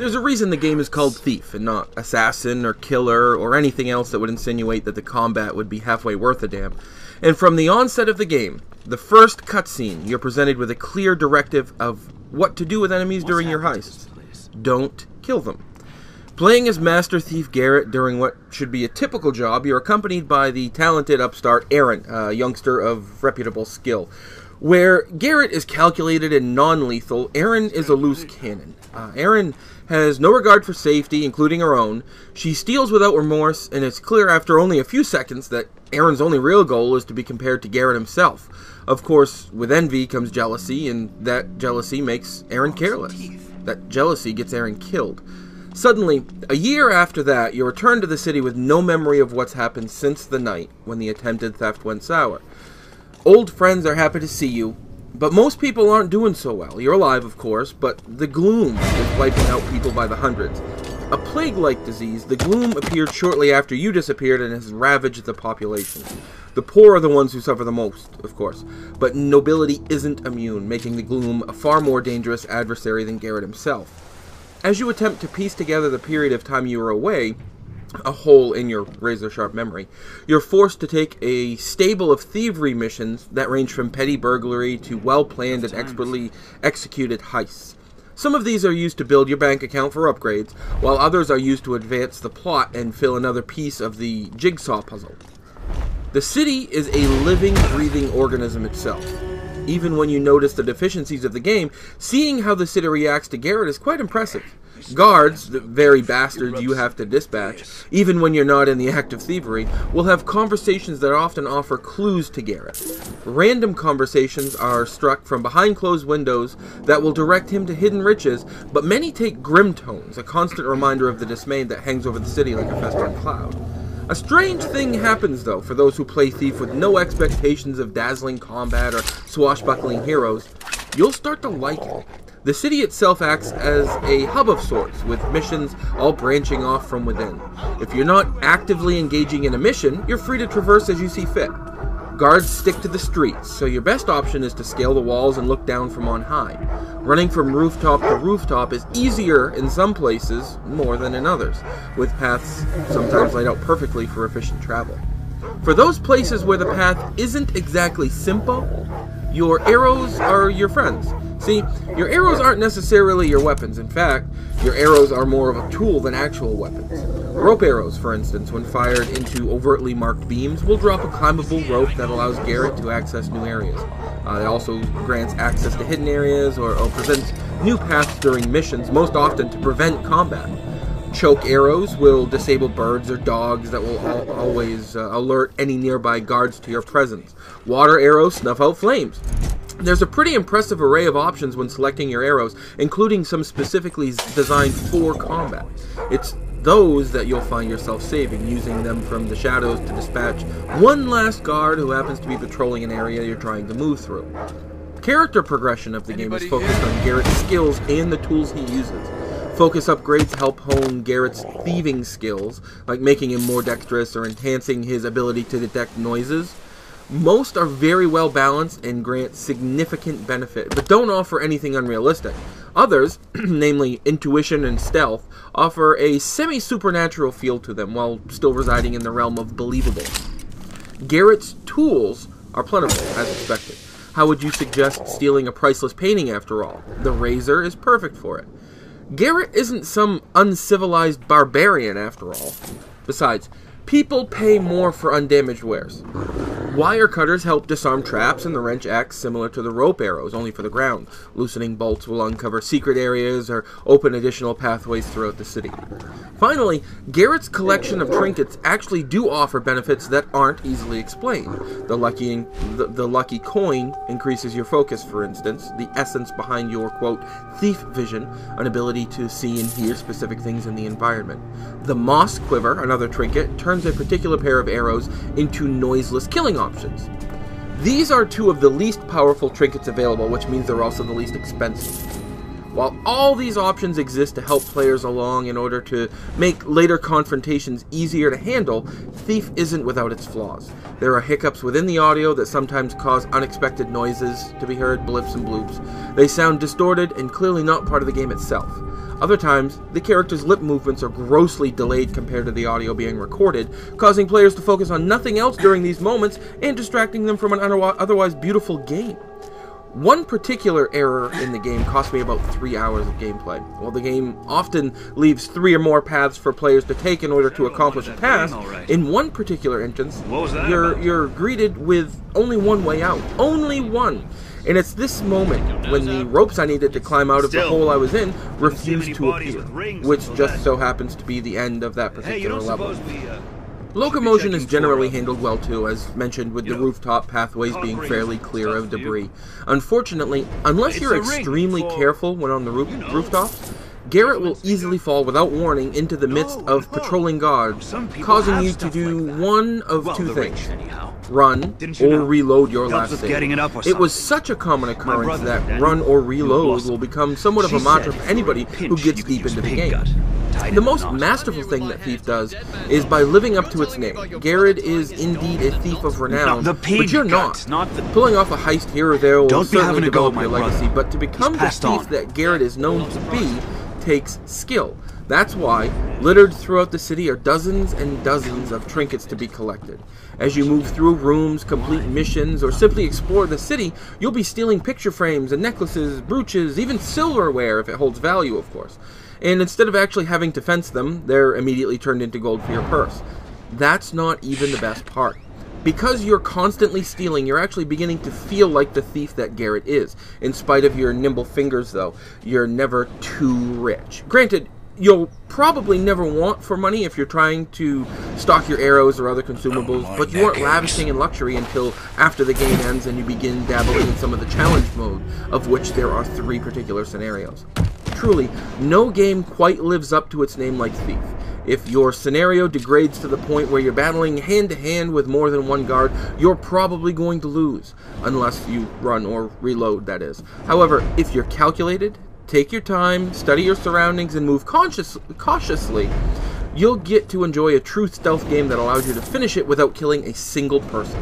There's a reason the game is called Thief and not Assassin or Killer or anything else that would insinuate that the combat would be halfway worth a damn. And from the onset of the game, the first cutscene, you're presented with a clear directive of what to do with enemies during your heists. Don't kill them. Playing as Master Thief Garrett during what should be a typical job, you're accompanied by the talented upstart Aaron, a youngster of reputable skill. Where Garrett is calculated and non-lethal, Aaron is a loose cannon. Aaron has no regard for safety, including her own. She steals without remorse, and it's clear after only a few seconds that Aaron's only real goal is to be compared to Garrett himself. Of course, with envy comes jealousy, and that jealousy makes Aaron careless. That jealousy gets Aaron killed. Suddenly, a year after that, you return to the city with no memory of what's happened since the night when the attempted theft went sour. Old friends are happy to see you, but most people aren't doing so well. You're alive, of course, but the gloom is wiping out people by the hundreds. A plague-like disease, the gloom appeared shortly after you disappeared and has ravaged the population. The poor are the ones who suffer the most, of course, but nobility isn't immune, making the gloom a far more dangerous adversary than Garrett himself. As you attempt to piece together the period of time you were away, a hole in your razor-sharp memory, you're forced to take a stable of thievery missions that range from petty burglary to well-planned and expertly executed heists. Some of these are used to build your bank account for upgrades, while others are used to advance the plot and fill another piece of the jigsaw puzzle. The city is a living, breathing organism itself. Even when you notice the deficiencies of the game, seeing how the city reacts to Garrett is quite impressive. Guards, the very bastards you have to dispatch, even when you're not in the act of thievery, will have conversations that often offer clues to Garrett. Random conversations are struck from behind closed windows that will direct him to hidden riches, but many take grim tones, a constant reminder of the dismay that hangs over the city like a festering cloud. A strange thing happens, though, for those who play Thief with no expectations of dazzling combat or swashbuckling heroes. You'll start to like it. The city itself acts as a hub of sorts, with missions all branching off from within. If you're not actively engaging in a mission, you're free to traverse as you see fit. Guards stick to the streets, so your best option is to scale the walls and look down from on high. Running from rooftop to rooftop is easier in some places, more than in others, with paths sometimes laid out perfectly for efficient travel. For those places where the path isn't exactly simple, your arrows are your friends. See, your arrows aren't necessarily your weapons. In fact, your arrows are more of a tool than actual weapons. Rope arrows, for instance, when fired into overtly marked beams, will drop a climbable rope that allows Garrett to access new areas. It also grants access to hidden areas or presents new paths during missions, most often to prevent combat. Choke arrows will disable birds or dogs that will always alert any nearby guards to your presence. Water arrows snuff out flames. There's a pretty impressive array of options when selecting your arrows, including some specifically designed for combat. It's those that you'll find yourself saving, using them from the shadows to dispatch one last guard who happens to be patrolling an area you're trying to move through. Character progression of the game is focused on Garrett's skills and the tools he uses. Focus upgrades help hone Garrett's thieving skills, like making him more dexterous or enhancing his ability to detect noises. Most are very well balanced and grant significant benefit, but don't offer anything unrealistic. Others, namely intuition and stealth, offer a semi-supernatural feel to them while still residing in the realm of believable. Garrett's tools are plentiful, as expected. How would you suggest stealing a priceless painting after all? The razor is perfect for it. Garrett isn't some uncivilized barbarian after all. Besides, people pay more for undamaged wares. Wire cutters help disarm traps, and the wrench acts similar to the rope arrows, only for the ground. Loosening bolts will uncover secret areas or open additional pathways throughout the city. Finally, Garrett's collection of trinkets actually do offer benefits that aren't easily explained. The lucky coin increases your focus, for instance, the essence behind your, quote, thief vision, an ability to see and hear specific things in the environment. The moss quiver, another trinket, turns a particular pair of arrows into noiseless killing options. These are two of the least powerful trinkets available, which means they're also the least expensive. While all these options exist to help players along in order to make later confrontations easier to handle, Thief isn't without its flaws. There are hiccups within the audio that sometimes cause unexpected noises to be heard, blips and bloops. They sound distorted and clearly not part of the game itself. Other times, the character's lip movements are grossly delayed compared to the audio being recorded, causing players to focus on nothing else during these moments and distracting them from an otherwise beautiful game. One particular error in the game cost me about 3 hours of gameplay. While the game often leaves 3 or more paths for players to take in order to accomplish a task, in one particular instance, you're greeted with only one way out. Only one! And it's this moment when the ropes I needed to climb out of the hole I was in refused to appear, which just so happens to be the end of that particular level. Locomotion is generally handled well too, as mentioned with the rooftop pathways being fairly clear of debris. Unfortunately, unless you're extremely careful when on the rooftops, Garrett will easily fall without warning into the midst of patrolling guards, causing you to do one of two things: run or reload your last save. It was such a common occurrence that run or reload will become somewhat of a mantra for anybody who gets deep into the game. The most masterful thing that Thief does is by living up to its name. Garrett is indeed a thief of renown, but you're not. Pulling off a heist here or there will certainly develop your legacy, but to become the thief that Garrett is known to be takes skill. That's why, littered throughout the city are dozens and dozens of trinkets to be collected. As you move through rooms, complete missions, or simply explore the city, you'll be stealing picture frames and necklaces, brooches, even silverware if it holds value, of course. And instead of actually having to fence them, they're immediately turned into gold for your purse. That's not even the best part. Because you're constantly stealing, you're actually beginning to feel like the thief that Garrett is. In spite of your nimble fingers, though, you're never too rich. Granted, you'll probably never want for money if you're trying to stock your arrows or other consumables, but you aren't lavishing in luxury until after the game ends and you begin dabbling in some of the challenge mode, of which there are 3 particular scenarios. Truly, no game quite lives up to its name like Thief. If your scenario degrades to the point where you're battling hand-to-hand with more than one guard, you're probably going to lose, unless you run or reload, that is. However, if you're calculated, take your time, study your surroundings, and move cautiously, you'll get to enjoy a true stealth game that allows you to finish it without killing a single person.